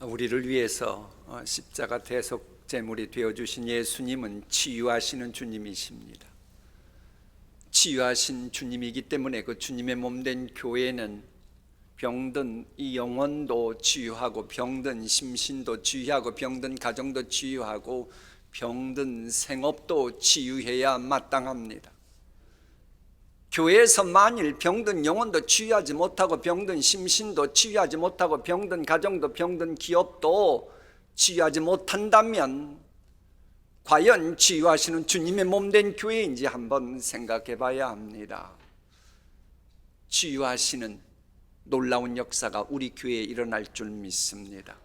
우리를 위해서 십자가 대속 제물이 되어주신 예수님은 치유하시는 주님이십니다. 치유하신 주님이기 때문에 그 주님의 몸된 교회는 병든 이 영혼도 치유하고, 병든 심신도 치유하고, 병든 가정도 치유하고, 병든 생업도 치유해야 마땅합니다. 교회에서 만일 병든 영혼도 치유하지 못하고, 병든 심신도 치유하지 못하고, 병든 가정도, 병든 기업도 치유하지 못한다면 과연 치유하시는 주님의 몸된 교회인지 한번 생각해 봐야 합니다. 치유하시는 놀라운 역사가 우리 교회에 일어날 줄 믿습니다.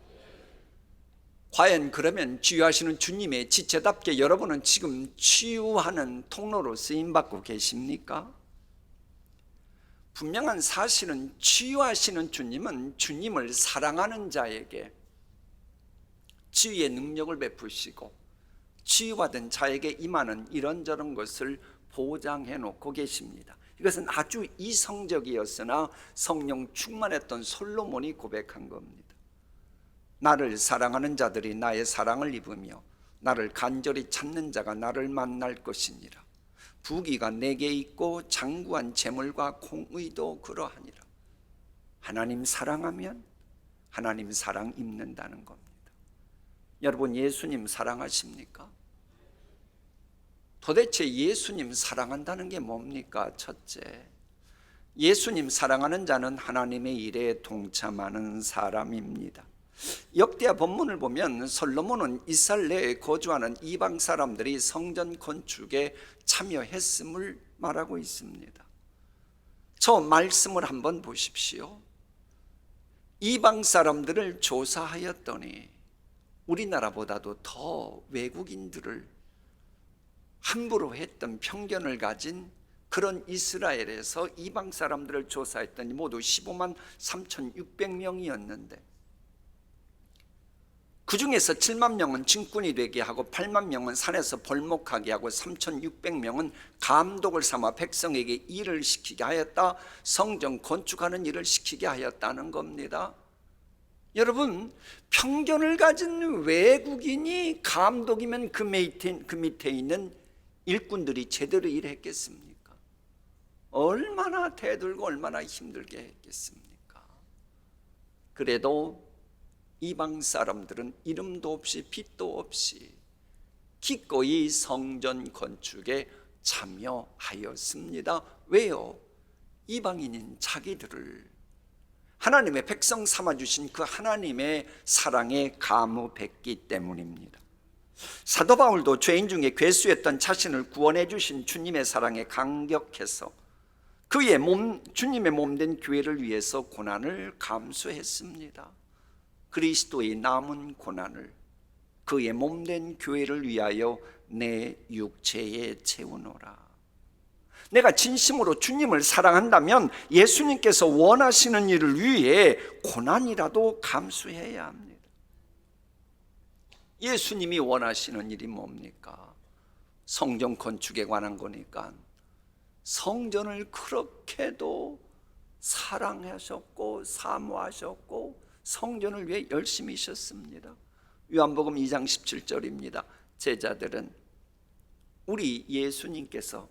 과연 그러면 치유하시는 주님의 지체답게 여러분은 지금 치유하는 통로로 쓰임받고 계십니까? 분명한 사실은 치유하시는 주님은 주님을 사랑하는 자에게 치유의 능력을 베푸시고, 치유받은 자에게 임하는 이런저런 것을 보장해 놓고 계십니다. 이것은 아주 이성적이었으나 성령 충만했던 솔로몬이 고백한 겁니다. 나를 사랑하는 자들이 나의 사랑을 입으며 나를 간절히 찾는 자가 나를 만날 것이니라. 부귀가 내게 있고 장구한 재물과 공의도 그러하니라. 하나님 사랑하면 하나님 사랑 입는다는 겁니다. 여러분, 예수님 사랑하십니까? 도대체 예수님 사랑한다는 게 뭡니까? 첫째, 예수님 사랑하는 자는 하나님의 일에 동참하는 사람입니다. 역대하 본문을 보면 솔로몬은 이스라엘 내에 거주하는 이방 사람들이 성전 건축에 참여했음을 말하고 있습니다. 저 말씀을 한번 보십시오. 이방 사람들을 조사하였더니 우리나라보다도 더 외국인들을 함부로 했던 편견을 가진 그런 이스라엘에서 이방 사람들을 조사했더니 모두 15만 3,600명이었는데 그 중에서 7만 명은 증꾼이 되게 하고 8만 명은 산에서 벌목하게 하고 3,600명은 감독을 삼아 백성에게 일을 시키게 하였다. 성전 건축하는 일을 시키게 하였다는 겁니다. 여러분, 편견을 가진 외국인이 감독이면 그 밑에 있는 일꾼들이 제대로 일했겠습니까? 얼마나 대들고 얼마나 힘들게 했겠습니까? 그래도 이방 사람들은 이름도 없이 빚도 없이 기꺼이 성전 건축에 참여하였습니다. 왜요? 이방인인 자기들을 하나님의 백성 삼아주신 그 하나님의 사랑에 가무했기 때문입니다. 사도 바울도 죄인 중에 괴수였던 자신을 구원해 주신 주님의 사랑에 감격해서 그의 주님의 몸된 교회를 위해서 고난을 감수했습니다. 그리스도의 남은 고난을 그의 몸된 교회를 위하여 내 육체에 채우노라. 내가 진심으로 주님을 사랑한다면 예수님께서 원하시는 일을 위해 고난이라도 감수해야 합니다. 예수님이 원하시는 일이 뭡니까? 성전 건축에 관한 거니까 성전을 그렇게도 사랑하셨고 사모하셨고 성전을 위해 열심히 하셨습니다. 요한복음 2장 17절입니다. 제자들은 우리 예수님께서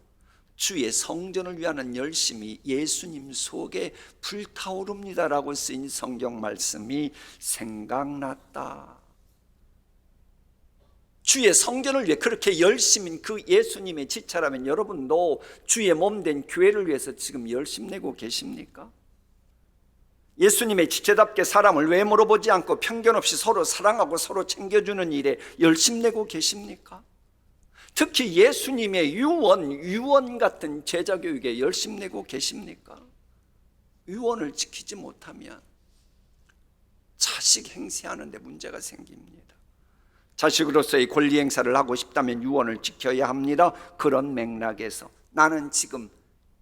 주의 성전을 위하는 열심이 예수님 속에 불타오릅니다라고 쓰인 성경 말씀이 생각났다. 주의 성전을 위해 그렇게 열심인 그 예수님의 지체라면 여러분도 주의 몸된 교회를 위해서 지금 열심 내고 계십니까? 예수님의 지체답게 사람을 외모로 보지 않고 편견 없이 서로 사랑하고 서로 챙겨주는 일에 열심 내고 계십니까? 특히 예수님의 유언 같은 제자 교육에 열심 내고 계십니까? 유언을 지키지 못하면 자식 행세하는 데 문제가 생깁니다. 자식으로서의 권리 행사를 하고 싶다면 유언을 지켜야 합니다. 그런 맥락에서 나는 지금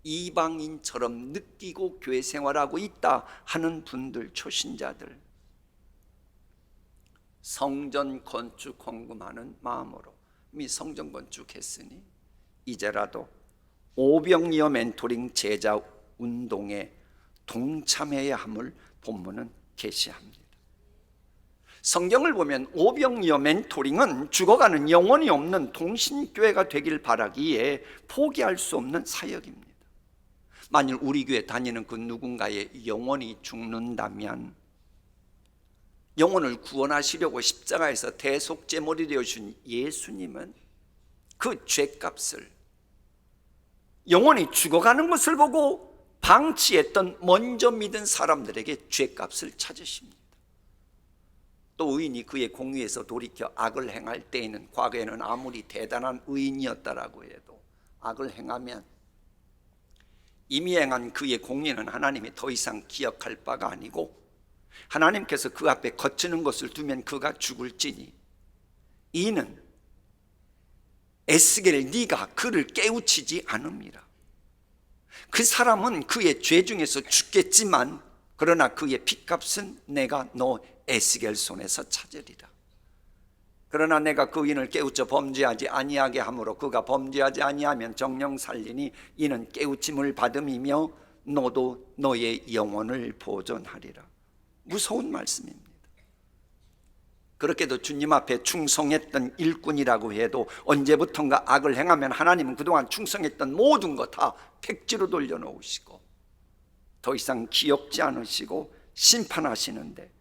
이방인처럼 느끼고 교회 생활하고 있다 하는 분들, 초신자들, 성전 건축 헌금하는 마음으로 이미 성전 건축했으니 이제라도 오병이어 멘토링 제자 운동에 동참해야 함을 본문은 계시합니다. 성경을 보면 오병이어 멘토링은 죽어가는 영혼이 없는 동신교회가 되길 바라기에 포기할 수 없는 사역입니다. 만일 우리 교회 다니는 그 누군가의 영혼이 죽는다면 영혼을 구원하시려고 십자가에서 대속제물이 되어주신 예수님은 그 죄값을, 영혼이 죽어가는 것을 보고 방치했던 먼저 믿은 사람들에게 죄값을 찾으십니다. 또 의인이 그의 공의에서 돌이켜 악을 행할 때에는, 과거에는 아무리 대단한 의인이었다라고 해도 악을 행하면 이미 행한 그의 공의는 하나님이 더 이상 기억할 바가 아니고, 하나님께서 그 앞에 거치는 것을 두면 그가 죽을지니 이는 에스겔 네가 그를 깨우치지 않음이라. 그 사람은 그의 죄 중에서 죽겠지만 그러나 그의 핏값은 내가 너 에스겔 손에서 찾으리라. 그러나 내가 그 인을 깨우쳐 범죄하지 아니하게 함으로 그가 범죄하지 아니하면 정령 살리니 이는 깨우침을 받음이며 너도 너의 영혼을 보존하리라. 무서운 말씀입니다. 그렇게도 주님 앞에 충성했던 일꾼이라고 해도 언제부턴가 악을 행하면 하나님은 그동안 충성했던 모든 것 다 백지로 돌려놓으시고 더 이상 기억지 않으시고 심판하시는데,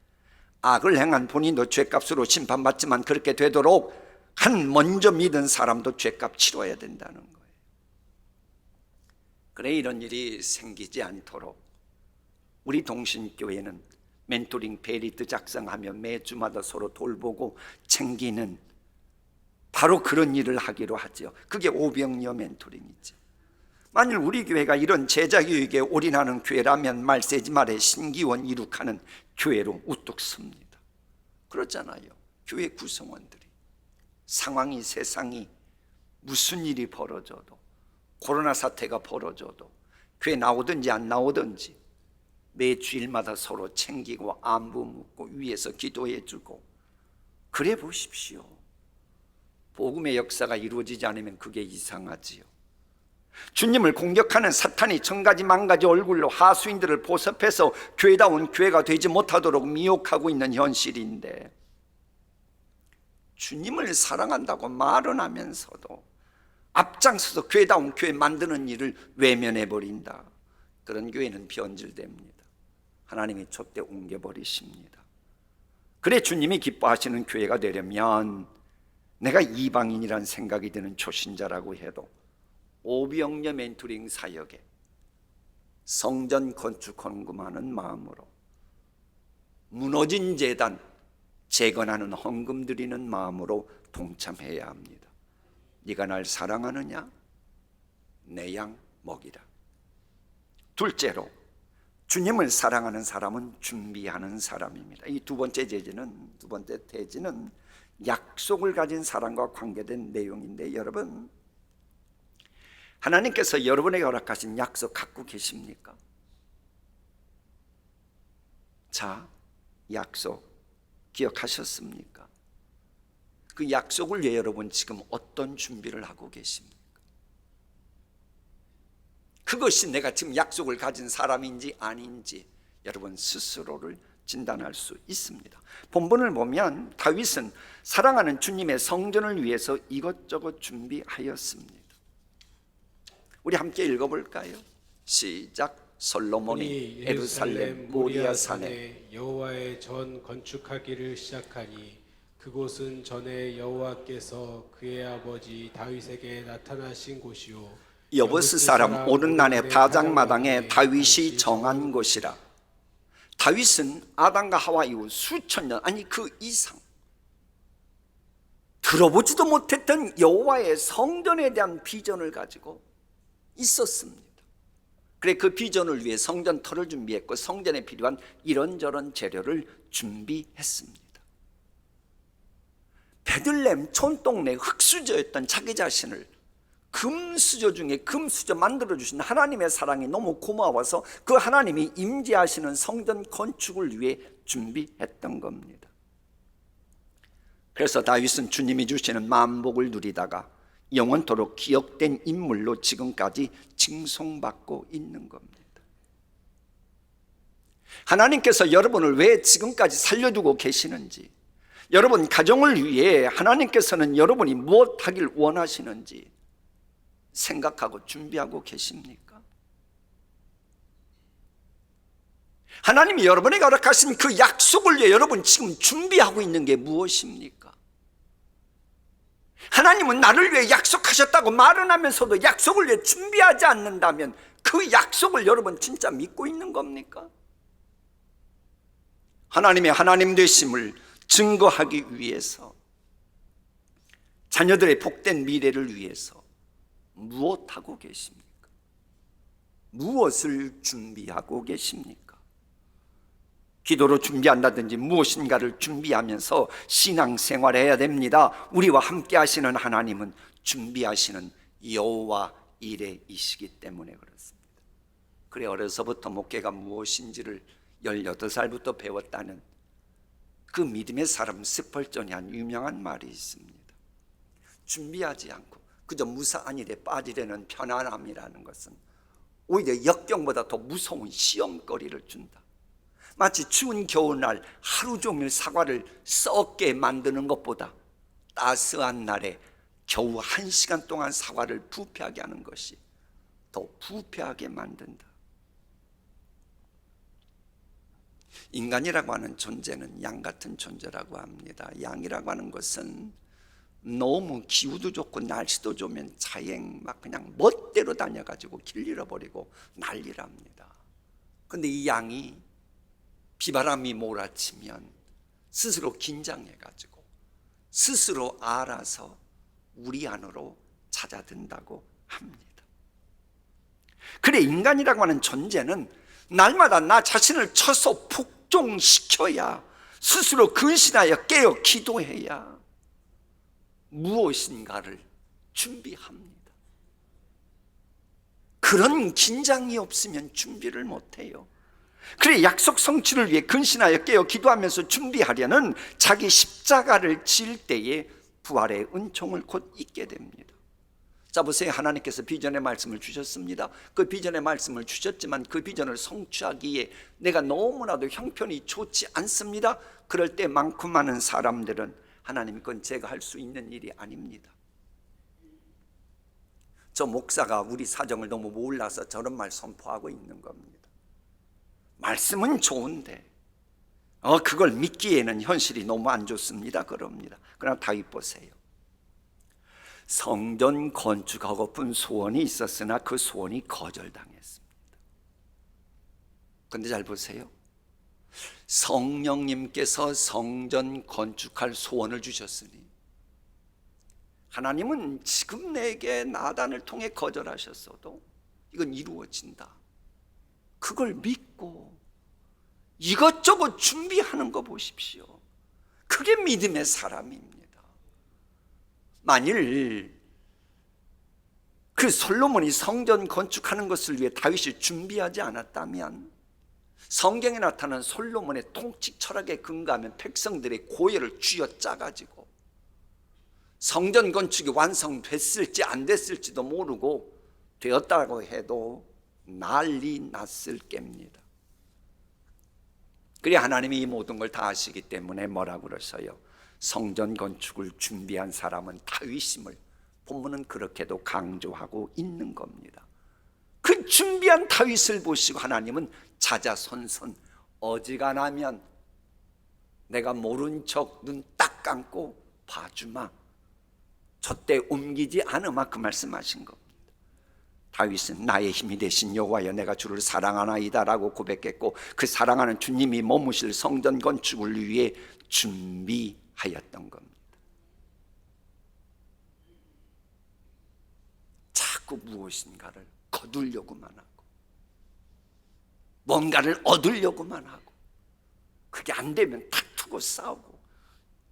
악을 행한 본인도 죄값으로 심판받지만 그렇게 되도록 한 먼저 믿은 사람도 죄값 치러야 된다는 거예요. 그래 이런 일이 생기지 않도록 우리 동신교회는 멘토링 베리트 작성하며 매주마다 서로 돌보고 챙기는 바로 그런 일을 하기로 하죠. 그게 오병이어 멘토링이죠. 만일 우리 교회가 이런 제자교육에 올인하는 교회라면 말세지 말에 신기원 이룩하는 교회로 우뚝 섭니다. 그렇잖아요. 교회 구성원들이 상황이, 세상이 무슨 일이 벌어져도, 코로나 사태가 벌어져도 교회 나오든지 안 나오든지 매 주일마다 서로 챙기고 안부 묻고 위에서 기도해 주고, 그래 보십시오. 복음의 역사가 이루어지지 않으면 그게 이상하지요. 주님을 공격하는 사탄이 천가지 만가지 얼굴로 하수인들을 보섭해서 교회다운 교회가 되지 못하도록 미혹하고 있는 현실인데, 주님을 사랑한다고 말은 하면서도 앞장서서 교회다운 교회 만드는 일을 외면해버린다. 그런 교회는 변질됩니다. 하나님이 촛대 옮겨버리십니다. 그래 주님이 기뻐하시는 교회가 되려면 내가 이방인이란 생각이 드는 초신자라고 해도 오병이어 멘토링 사역에 성전 건축 헌금하는 마음으로, 무너진 제단 재건하는 헌금 드리는 마음으로 동참해야 합니다. 네가 날 사랑하느냐? 내 양 먹이라. 둘째로, 주님을 사랑하는 사람은 준비하는 사람입니다. 이 두 번째 대지는 약속을 가진 사람과 관계된 내용인데, 여러분 하나님께서 여러분에게 허락하신 약속 갖고 계십니까? 자, 약속 기억하셨습니까? 그 약속을 위해 여러분 지금 어떤 준비를 하고 계십니까? 그것이 내가 지금 약속을 가진 사람인지 아닌지 여러분 스스로를 진단할 수 있습니다. 본문을 보면 다윗은 사랑하는 주님의 성전을 위해서 이것저것 준비하였습니다. 우리 함께 읽어볼까요? 시작. 솔로몬이 예루살렘 모리아 산에 여호와의 전 건축하기를 시작하니 그곳은 전에 여호와께서 그의 아버지 다윗에게 나타나신 곳이요 여부스 사람 오른난의 다장마당에 다윗이 정한 곳이라. 다윗은 아담과 하와 이후 수천 년, 아니 그 이상 들어보지도 못했던 여호와의 성전에 대한 비전을 가지고 있었습니다. 그래 그 비전을 위해 성전터를 준비했고 성전에 필요한 이런저런 재료를 준비했습니다. 베들레헴 촌동네 흙수저였던 자기 자신을 금수저 중에 금수저 만들어주신 하나님의 사랑이 너무 고마워서 그 하나님이 임재하시는 성전 건축을 위해 준비했던 겁니다. 그래서 다윗은 주님이 주시는 만복을 누리다가 영원토록 기억된 인물로 지금까지 칭송받고 있는 겁니다. 하나님께서 여러분을 왜 지금까지 살려두고 계시는지, 여러분 가정을 위해 하나님께서는 여러분이 무엇 하길 원하시는지 생각하고 준비하고 계십니까? 하나님이 여러분에게 허락하신 그 약속을 위해 여러분 지금 준비하고 있는 게 무엇입니까? 하나님은 나를 위해 약속하셨다고 말은 하면서도 약속을 위해 준비하지 않는다면 그 약속을 여러분 진짜 믿고 있는 겁니까? 하나님의 하나님 되심을 증거하기 위해서, 자녀들의 복된 미래를 위해서 무엇하고 계십니까? 무엇을 준비하고 계십니까? 기도로 준비한다든지 무엇인가를 준비하면서 신앙생활을 해야 됩니다. 우리와 함께 하시는 하나님은 준비하시는 여호와 이레이시기 때문에 그렇습니다. 그래 어려서부터 목회가 무엇인지를 18살부터 배웠다는 그 믿음의 사람 스펄전이 한 유명한 말이 있습니다. 준비하지 않고 그저 무사한 일에 빠지려는 편안함이라는 것은 오히려 역경보다 더 무서운 시험거리를 준다. 마치 추운 겨울날 하루 종일 사과를 썩게 만드는 것보다 따스한 날에 겨우 1시간 동안 사과를 부패하게 하는 것이 더 부패하게 만든다. 인간이라고 하는 존재는 양 같은 존재라고 합니다. 양이라고 하는 것은 너무 기후도 좋고 날씨도 좋으면 자행 막 그냥 멋대로 다녀가지고 길 잃어버리고 난리랍니다. 근데 이 양이 비바람이 몰아치면 스스로 긴장해가지고 스스로 알아서 우리 안으로 찾아든다고 합니다. 그래 인간이라고 하는 존재는 날마다 나 자신을 쳐서 복종시켜야, 스스로 근신하여 깨어 기도해야 무엇인가를 준비합니다. 그런 긴장이 없으면 준비를 못해요. 그래 약속 성취를 위해 근신하여 깨어 기도하면서 준비하려는 자기 십자가를 질 때에 부활의 은총을 곧 잊게 됩니다. 자 보세요. 하나님께서 비전의 말씀을 주셨습니다. 그 비전의 말씀을 주셨지만 그 비전을 성취하기에 내가 너무나도 형편이 좋지 않습니다. 그럴 때 많고 많은 사람들은 하나님 건 제가 할 수 있는 일이 아닙니다. 저 목사가 우리 사정을 너무 몰라서 저런 말 선포하고 있는 겁니다. 말씀은 좋은데 그걸 믿기에는 현실이 너무 안 좋습니다. 그럽니다. 그러나 다윗 보세요. 성전 건축하고픈 소원이 있었으나 그 소원이 거절당했습니다. 그런데 잘 보세요. 성령님께서 성전 건축할 소원을 주셨으니 하나님은 지금 내게 나단을 통해 거절하셨어도 이건 이루어진다. 그걸 믿고 이것저것 준비하는 거 보십시오. 그게 믿음의 사람입니다. 만일 그 솔로몬이 성전 건축하는 것을 위해 다윗이 준비하지 않았다면 성경에 나타난 솔로몬의 통치 철학에 근거하면 백성들의 고열을 쥐어짜가지고 성전 건축이 완성됐을지 안 됐을지도 모르고 되었다고 해도 난리 났을 겁니다. 그래 하나님이 이 모든 걸 다 아시기 때문에 뭐라고 그러셔요? 성전 건축을 준비한 사람은 다윗임을 본문은 그렇게도 강조하고 있는 겁니다. 그 준비한 다윗을 보시고 하나님은 자자손손 어지간하면 내가 모른 척 눈 딱 감고 봐주마, 젖대 옮기지 않으마, 그 말씀하신 겁니다. 다윗은 나의 힘이 되신 여호와여 내가 주를 사랑하나이다 라고 고백했고 그 사랑하는 주님이 머무실 성전 건축을 위해 준비하였던 겁니다. 자꾸 무엇인가를 거두려고만 하고 뭔가를 얻으려고만 하고 그게 안 되면 다투고 싸우고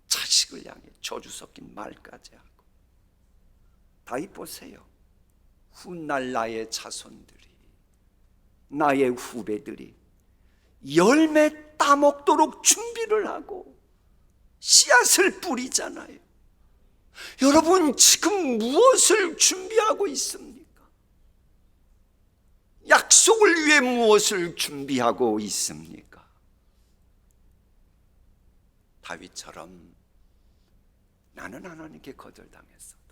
자식을 향해 저주 섞인 말까지 하고. 다윗 보세요. 훗날 나의 자손들이, 나의 후배들이 열매 따먹도록 준비를 하고 씨앗을 뿌리잖아요. 여러분 지금 무엇을 준비하고 있습니까? 약속을 위해 무엇을 준비하고 있습니까? 다윗처럼 나는 하나님께 거절당했어도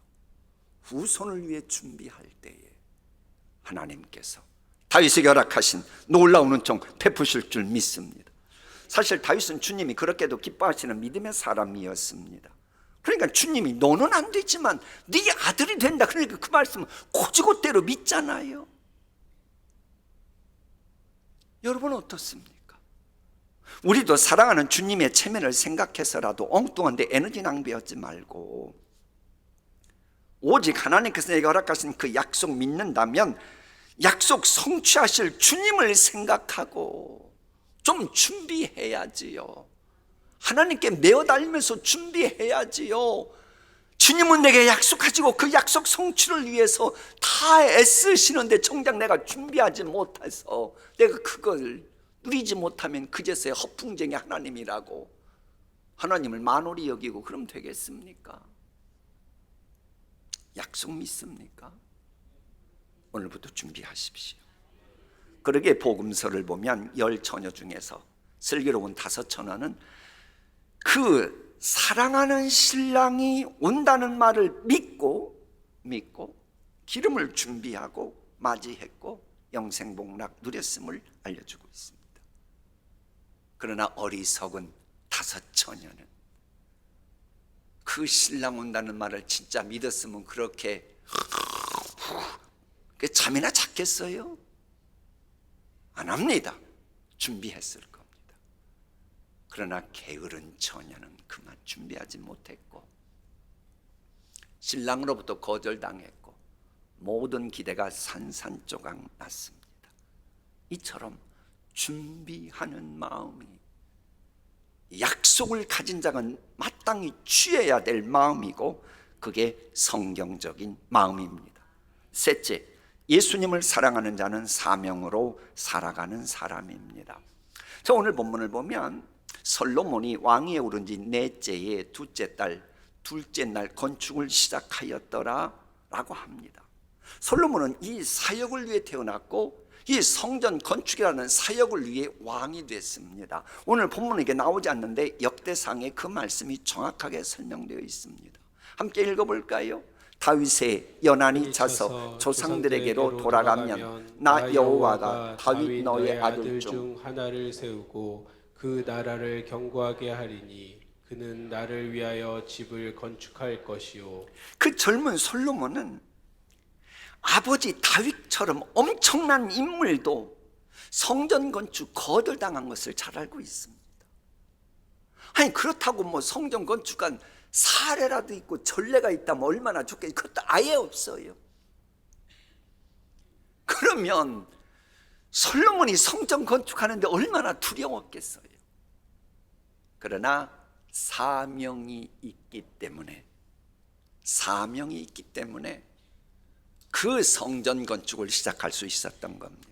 후손을 위해 준비할 때에 하나님께서 다윗에게 허락하신 놀라운 은총 베푸실 줄 믿습니다. 사실 다윗은 주님이 그렇게도 기뻐하시는 믿음의 사람이었습니다. 그러니까 주님이 너는 안 되지만 네 아들이 된다, 그러니까 그 말씀은 고지고대로 믿잖아요. 여러분 어떻습니까? 우리도 사랑하는 주님의 체면을 생각해서라도 엉뚱한 데 에너지 낭비하지 말고 오직 하나님께서 내게 허락하신 그 약속 믿는다면 약속 성취하실 주님을 생각하고 좀 준비해야지요. 하나님께 매어 달리면서 준비해야지요. 주님은 내게 약속하시고 그 약속 성취를 위해서 다 애쓰시는데 정작 내가 준비하지 못해서 내가 그걸 누리지 못하면 그제서야 허풍쟁이 하나님이라고 하나님을 만홀히 여기고 그럼 되겠습니까? 약속 믿습니까? 오늘부터 준비하십시오. 그러기에 복음서를 보면 10처녀 중에서 슬기로운 5처녀는 그 사랑하는 신랑이 온다는 말을 믿고 기름을 준비하고 맞이했고 영생복락 누렸음을 알려주고 있습니다. 그러나 어리석은 5처녀는 그 신랑 온다는 말을 진짜 믿었으면 그렇게 잠이나 잤겠어요? 안 합니다. 준비했을 겁니다. 그러나 게으른 처녀는 그만 준비하지 못했고 신랑으로부터 거절당했고 모든 기대가 산산조각 났습니다. 이처럼 준비하는 마음이 약속을 가진 자가 마땅히 취해야 될 마음이고 그게 성경적인 마음입니다. 셋째, 예수님을 사랑하는 자는 사명으로 살아가는 사람입니다. 저 오늘 본문을 보면 솔로몬이 왕위에 오른 지 넷째에 둘째 날 건축을 시작하였더라 라고 합니다. 솔로몬은 이 사역을 위해 태어났고 이 성전 건축이라는 사역을 위해 왕이 됐습니다. 오늘 본문에 이게 나오지 않는데 역대상에 그 말씀이 정확하게 설명되어 있습니다. 함께 읽어볼까요? 다윗의 연한이 차서 조상들에게로 돌아가면 나 여호와가 다윗 너의 아들 중 하나를 세우고 그 나라를 견고하게 하리니 그는 나를 위하여 집을 건축할 것이요. 그 젊은 솔로몬은 아버지 다윗처럼 엄청난 인물도 성전 건축 거절당한 것을 잘 알고 있습니다. 아니 그렇다고 뭐 성전 건축한 사례라도 있고 전례가 있다면 얼마나 좋겠지. 그것도 아예 없어요. 그러면 솔로몬이 성전 건축하는데 얼마나 두려웠겠어요. 그러나 사명이 있기 때문에 그 성전 건축을 시작할 수 있었던 겁니다.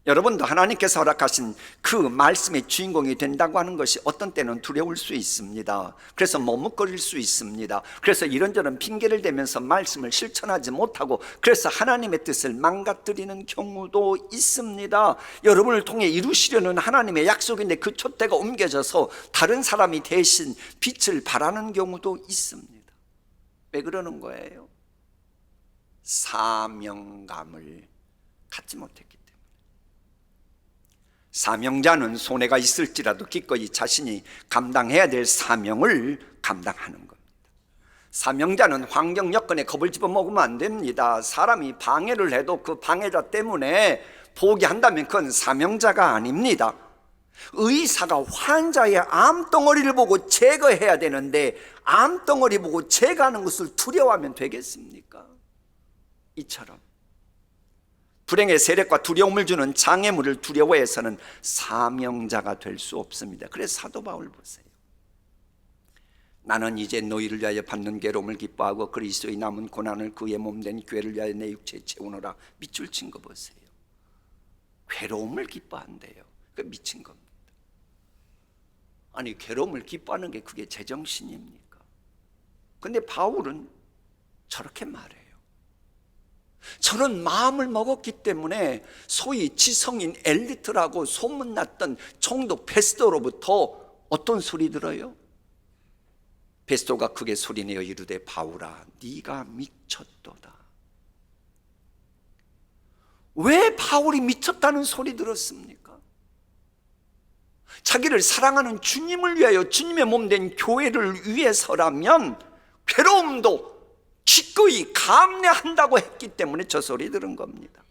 여러분도 하나님께서 허락하신 그 말씀의 주인공이 된다고 하는 것이 어떤 때는 두려울 수 있습니다. 그래서 머뭇거릴 수 있습니다. 그래서 이런저런 핑계를 대면서 말씀을 실천하지 못하고 그래서 하나님의 뜻을 망가뜨리는 경우도 있습니다. 여러분을 통해 이루시려는 하나님의 약속인데 그 촛대가 옮겨져서 다른 사람이 대신 빛을 발하는 경우도 있습니다. 왜 그러는 거예요? 사명감을 갖지 못했기 때문에. 사명자는 손해가 있을지라도 기꺼이 자신이 감당해야 될 사명을 감당하는 겁니다. 사명자는 환경 여건에 겁을 집어먹으면 안 됩니다. 사람이 방해를 해도 그 방해자 때문에 포기한다면 그건 사명자가 아닙니다. 의사가 환자의 암덩어리를 보고 제거해야 되는데 암덩어리 보고 제거하는 것을 두려워하면 되겠습니까? 이처럼 불행의 세력과 두려움을 주는 장애물을 두려워해서는 사명자가 될 수 없습니다. 그래서 사도 바울 보세요. 나는 이제 너희를 위하여 받는 괴로움을 기뻐하고 그리스도의 남은 고난을 그의 몸된 교회를 위하여 내 육체에 채우노라. 밑줄 친 거 보세요. 괴로움을 기뻐한대요. 그 미친 겁니다. 아니 괴로움을 기뻐하는 게 그게 제정신입니까? 근데 바울은 저렇게 말해요. 저는 마음을 먹었기 때문에 소위 지성인 엘리트라고 소문났던 총독 베스더로부터 어떤 소리 들어요? 베스도가 크게 소리내어 이르되 바울아 네가 미쳤도다. 왜 바울이 미쳤다는 소리 들었습니까? 자기를 사랑하는 주님을 위하여 주님의 몸된 교회를 위해서라면 괴로움도 기꺼이 감내한다고 했기 때문에 저 소리 들은 겁니다.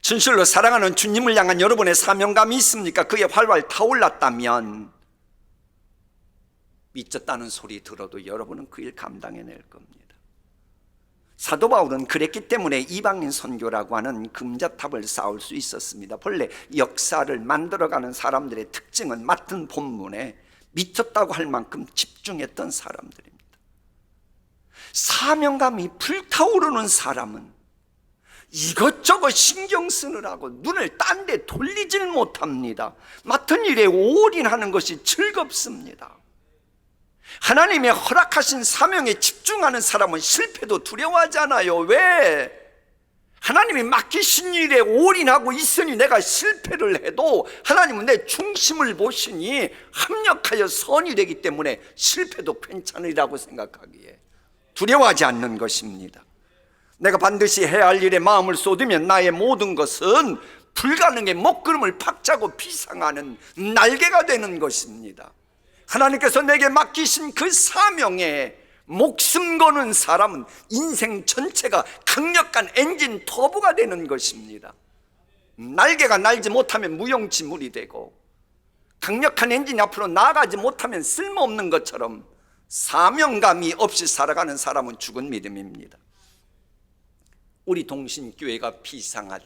진실로 사랑하는 주님을 향한 여러분의 사명감이 있습니까? 그게 활활 타올랐다면 미쳤다는 소리 들어도 여러분은 그 일 감당해낼 겁니다. 사도 바울은 그랬기 때문에 이방인 선교라고 하는 금자탑을 쌓을 수 있었습니다. 본래 역사를 만들어가는 사람들의 특징은 맡은 본문에 미쳤다고 할 만큼 집중했던 사람들입니다. 사명감이 불타오르는 사람은 이것저것 신경 쓰느라고 눈을 딴 데 돌리질 못합니다. 맡은 일에 올인하는 것이 즐겁습니다. 하나님의 허락하신 사명에 집중하는 사람은 실패도 두려워하지 않아요. 왜? 하나님이 맡기신 일에 올인하고 있으니 내가 실패를 해도 하나님은 내 중심을 보시니 합력하여 선이 되기 때문에 실패도 괜찮으리라고 생각하기에 두려워하지 않는 것입니다. 내가 반드시 해야 할 일에 마음을 쏟으면 나의 모든 것은 불가능의 먹구름을 박차고 비상하는 날개가 되는 것입니다. 하나님께서 내게 맡기신 그 사명에 목숨 거는 사람은 인생 전체가 강력한 엔진 터보가 되는 것입니다. 날개가 날지 못하면 무용지물이 되고 강력한 엔진이 앞으로 나가지 못하면 쓸모없는 것처럼 사명감이 없이 살아가는 사람은 죽은 믿음입니다. 우리 동신교회가 비상할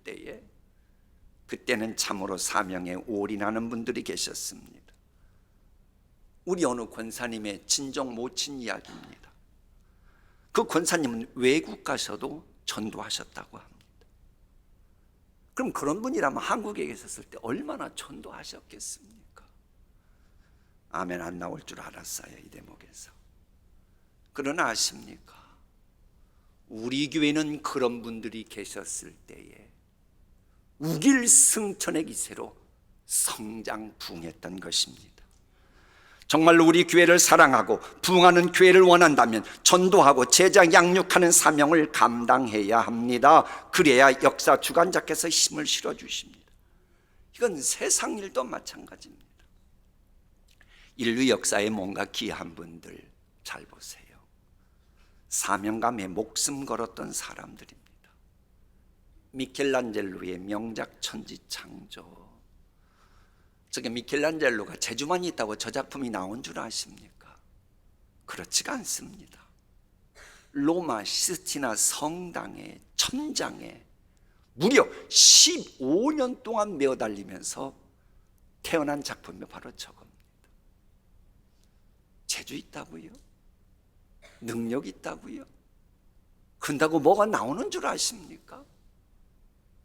때에 그때는 참으로 사명에 올인하는 분들이 계셨습니다. 우리 어느 권사님의 진정 모친 이야기입니다. 그 권사님은 외국 가셔도 전도하셨다고 합니다. 그럼 그런 분이라면 한국에 계셨을 때 얼마나 전도하셨겠습니까? 아멘 안 나올 줄 알았어요, 이 대목에서. 그러나 아십니까? 우리 교회는 그런 분들이 계셨을 때에 우길승천의 기세로 성장 부흥했던 것입니다. 정말로 우리 교회를 사랑하고 부흥하는 교회를 원한다면 전도하고 제자 양육하는 사명을 감당해야 합니다. 그래야 역사 주관자께서 힘을 실어주십니다. 이건 세상 일도 마찬가지입니다. 인류 역사에 뭔가 귀한 분들 잘 보세요. 사명감에 목숨 걸었던 사람들입니다. 미켈란젤로의 명작 천지창조. 저게 미켈란젤로가 재주만 있다고 저 작품이 나온 줄 아십니까? 그렇지가 않습니다. 로마 시스티나 성당의 천장에 무려 15년 동안 매어달리면서 태어난 작품이 바로 저겁니다. 재주 있다고요? 능력 있다고요? 그런다고 뭐가 나오는 줄 아십니까?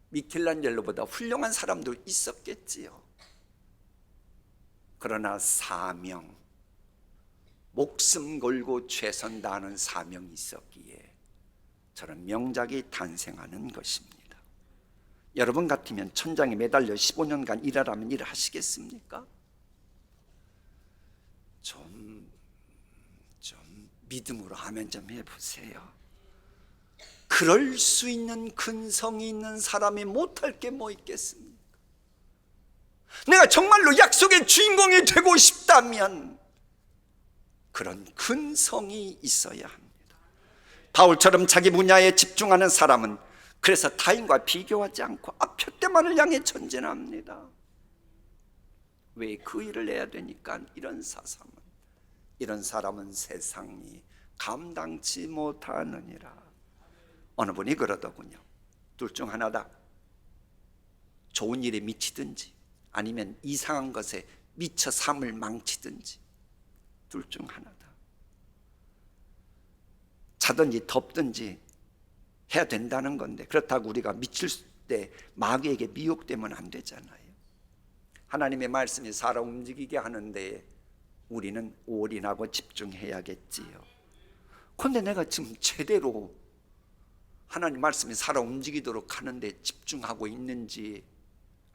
미켈란젤로보다 훌륭한 사람도 있었겠지요. 그러나 사명, 목숨 걸고 최선 다하는 사명이 있었기에 저런 명작이 탄생하는 것입니다. 여러분 같으면 천장에 매달려 15년간 일하라면 일하시겠습니까? 좀 믿음으로 아멘 좀 해보세요. 그럴 수 있는 근성이 있는 사람이 못할 게 뭐 있겠습니까? 내가 정말로 약속의 주인공이 되고 싶다면 그런 근성이 있어야 합니다. 바울처럼 자기 분야에 집중하는 사람은 그래서 타인과 비교하지 않고 앞푯대만을 향해 전진합니다. 왜 그 일을 해야 되니까 이런 사람은 세상이 감당치 못하느니라. 어느 분이 그러더군요. 둘 중 하나다. 좋은 일에 미치든지 아니면 이상한 것에 미쳐 삶을 망치든지 둘 중 하나다. 자든지 덥든지 해야 된다는 건데 그렇다고 우리가 미칠 때 마귀에게 미혹되면 안 되잖아요. 하나님의 말씀이 살아 움직이게 하는데 우리는 올인하고 집중해야겠지요. 그런데 내가 지금 제대로 하나님 말씀이 살아 움직이도록 하는데 집중하고 있는지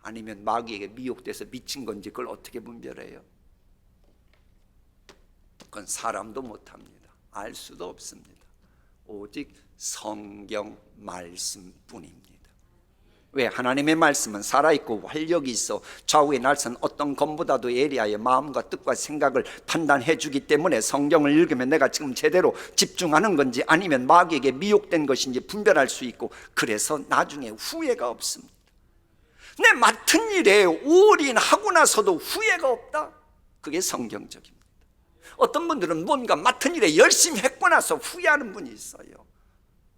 아니면 마귀에게 미혹돼서 미친 건지 그걸 어떻게 분별해요? 그건 사람도 못합니다. 알 수도 없습니다. 오직 성경 말씀뿐입니다. 왜? 하나님의 말씀은 살아있고 활력이 있어 좌우의 날선 어떤 검보다도 예리하여 마음과 뜻과 생각을 판단해 주기 때문에 성경을 읽으면 내가 지금 제대로 집중하는 건지 아니면 마귀에게 미혹된 것인지 분별할 수 있고, 그래서 나중에 후회가 없습니다. 내 맡은 일에 올인하고 나서도 후회가 없다? 그게 성경적입니다. 어떤 분들은 뭔가 맡은 일에 열심히 했고 나서 후회하는 분이 있어요.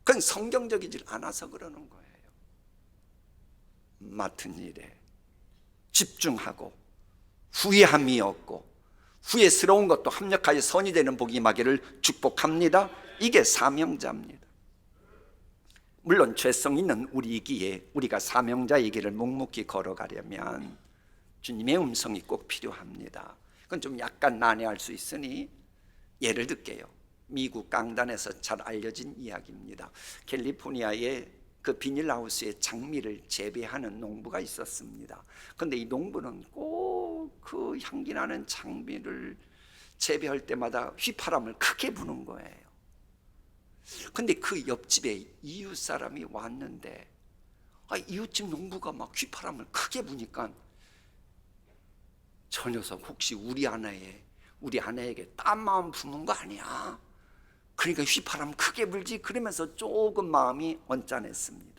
그건 성경적이질 않아서 그러는 거예요. 맡은 일에 집중하고 후회함이 없고 후회스러운 것도 합력하여 선이 되는 복이 임하기를 축복합니다. 이게 사명자입니다. 물론 죄성 있는 우리이기에 우리가 사명자의 길을 묵묵히 걸어가려면 주님의 음성이 꼭 필요합니다. 그건 좀 약간 난해할 수 있으니 예를 들게요. 미국 강단에서 잘 알려진 이야기입니다. 캘리포니아의 그 비닐하우스에 장미를 재배하는 농부가 있었습니다. 그런데 이 농부는 꼭 그 향기 나는 장미를 재배할 때마다 휘파람을 크게 부는 거예요. 근데 그 옆집에 이웃 사람이 왔는데 이웃집 농부가 막 휘파람을 크게 부니까 저 녀석 혹시 우리 아내에게 딴 마음 부는 거 아니야? 그러니까 휘파람 크게 불지, 그러면서 조금 마음이 언짢았습니다.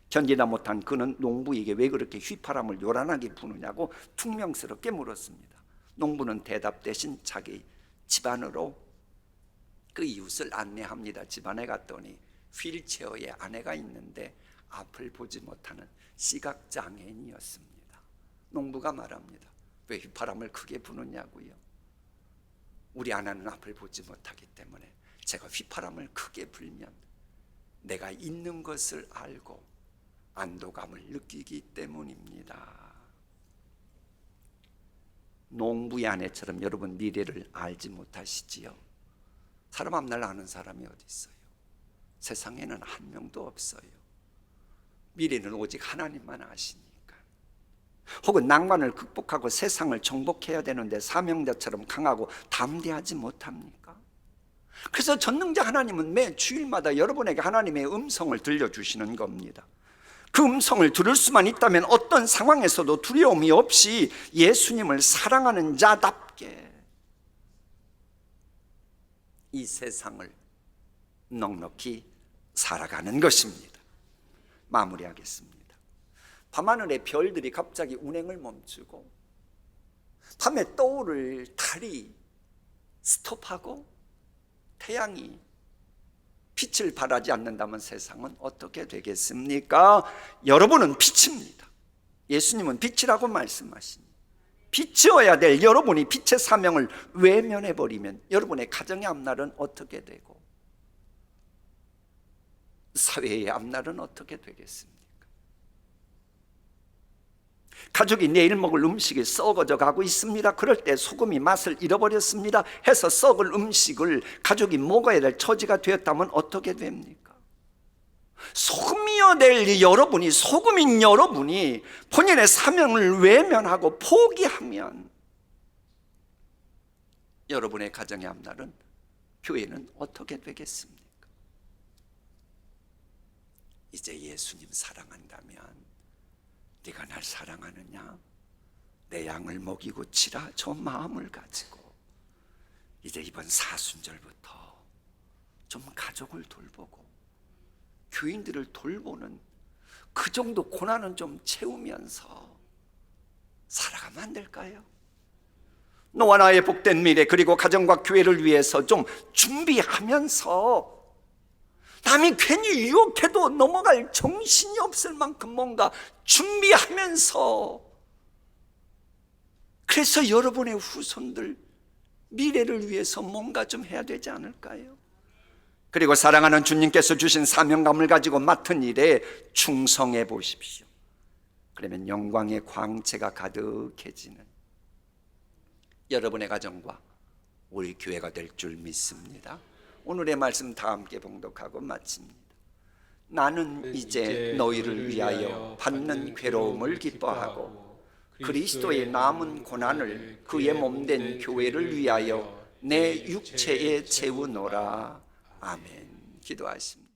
견디다 못한 그는 농부에게 왜 그렇게 휘파람을 요란하게 부느냐고 퉁명스럽게 물었습니다. 농부는 대답 대신 자기 집안으로 그 이웃을 안내합니다. 집안에 갔더니 휠체어에 아내가 있는데 앞을 보지 못하는 시각장애인이었습니다. 농부가 말합니다. 왜 휘파람을 크게 부느냐고요? 우리 아내는 앞을 보지 못하기 때문에 제가 휘파람을 크게 불면 내가 있는 것을 알고 안도감을 느끼기 때문입니다. 농부의 아내처럼 여러분 미래를 알지 못하시지요? 사람 앞날 아는 사람이 어디 있어요? 세상에는 한 명도 없어요. 미래는 오직 하나님만 아시니까. 혹은 낭만을 극복하고 세상을 정복해야 되는데 사명자처럼 강하고 담대하지 못합니까? 그래서 전능자 하나님은 매 주일마다 여러분에게 하나님의 음성을 들려주시는 겁니다. 그 음성을 들을 수만 있다면 어떤 상황에서도 두려움이 없이 예수님을 사랑하는 자답게 이 세상을 넉넉히 살아가는 것입니다. 마무리하겠습니다. 밤하늘의 별들이 갑자기 운행을 멈추고 밤에 떠오를 달이 스톱하고 태양이 빛을 발하지 않는다면 세상은 어떻게 되겠습니까? 여러분은 빛입니다. 예수님은 빛이라고 말씀하시니 빛이어야 될 여러분이 빛의 사명을 외면해버리면 여러분의 가정의 앞날은 어떻게 되고 사회의 앞날은 어떻게 되겠습니까? 가족이 내일 먹을 음식이 썩어져 가고 있습니다. 그럴 때 소금이 맛을 잃어버렸습니다 해서 썩을 음식을 가족이 먹어야 될 처지가 되었다면 어떻게 됩니까? 소금이어야 될 여러분이, 소금인 여러분이 본인의 사명을 외면하고 포기하면 여러분의 가정의 앞날은, 교회는 어떻게 되겠습니까? 이제 예수님 사랑한다면 네가 날 사랑하느냐? 내 양을 먹이고 치라. 저 마음을 가지고 이제 이번 사순절부터 좀 가족을 돌보고 교인들을 돌보는 그 정도 고난은 좀 채우면서 살아가면 안 될까요? 너와 나의 복된 미래 그리고 가정과 교회를 위해서 좀 준비하면서 남이 괜히 유혹해도 넘어갈 정신이 없을 만큼 뭔가 준비하면서, 그래서 여러분의 후손들 미래를 위해서 뭔가 좀 해야 되지 않을까요? 그리고 사랑하는 주님께서 주신 사명감을 가지고 맡은 일에 충성해 보십시오. 그러면 영광의 광채가 가득해지는 여러분의 가정과 우리 교회가 될 줄 믿습니다. 오늘의 말씀 다 함께 봉독하고 마칩니다. 나는 이제 너희를 위하여 받는 괴로움을 기뻐하고 그리스도의 남은 고난을 그의 몸된 교회를 위하여 내 육체에 채우노라. 아멘. 기도하십니다.